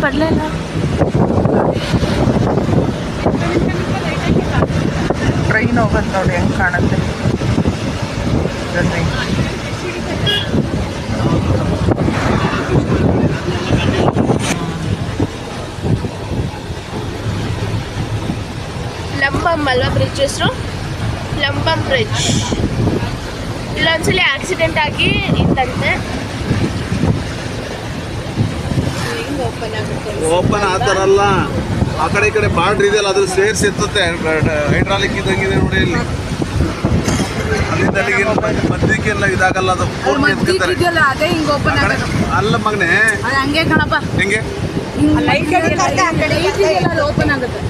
ಬರಲೇ ಇಲ್ಲ. ಟ್ರೈನ್ ಹೋಗೋದು ನೋಡಿ ಹೆಂಗೆ ಕಾಣುತ್ತೆ. ಲಂಬಂ ಅಲ್ವಾ ಬ್ರಿಡ್ಜ್ ಹೆಸರು? ಲಂಬಂ ಬ್ರಿಡ್ಜ್. ಇಲ್ಲೊಂದ್ಸಲಿ ಆಕ್ಸಿಡೆಂಟ್ ಆಗಿ ಇತ್ತಂತೆ. ಓಪನ್ ಆ ಥರ ಅಲ್ಲ, ಆ ಕಡೆ ಈ ಕಡೆ ಬಾರ್ಡ್ರ್ ಇದೆಯಲ್ಲ ಅದ್ರ ಸೇರಿಸಿ ಎತ್ತುತ್ತೆ. ಹೈಡ್ರಾಲಿಕ್ ಇದ್ದಂಗಿದೆ ನೋಡಿ ಅಲ್ಲಿ. ಅಲ್ಲಿಂದ ಅಲ್ಲಿಗೆ ಮಧ್ಯಕ್ಕೆಲ್ಲ ಇದಾಗಲ್ಲ, ಅದು ಅದೇ ಹಿಂಗ್ ಓಪನ್ ಅಲ್ಲ ಮಗನೆ. ಹಂಗೆ ಕಣಪ್ಪ, ಹೆಂಗೆ ಓಪನ್ ಆಗುತ್ತೆ.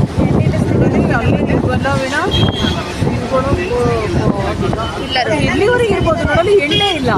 ಎಲ್ಲಿವರೆಗೆ ಇರ್ಬೋದು ನೋಡಲು ಎಣ್ಣೆ ಇಲ್ಲ.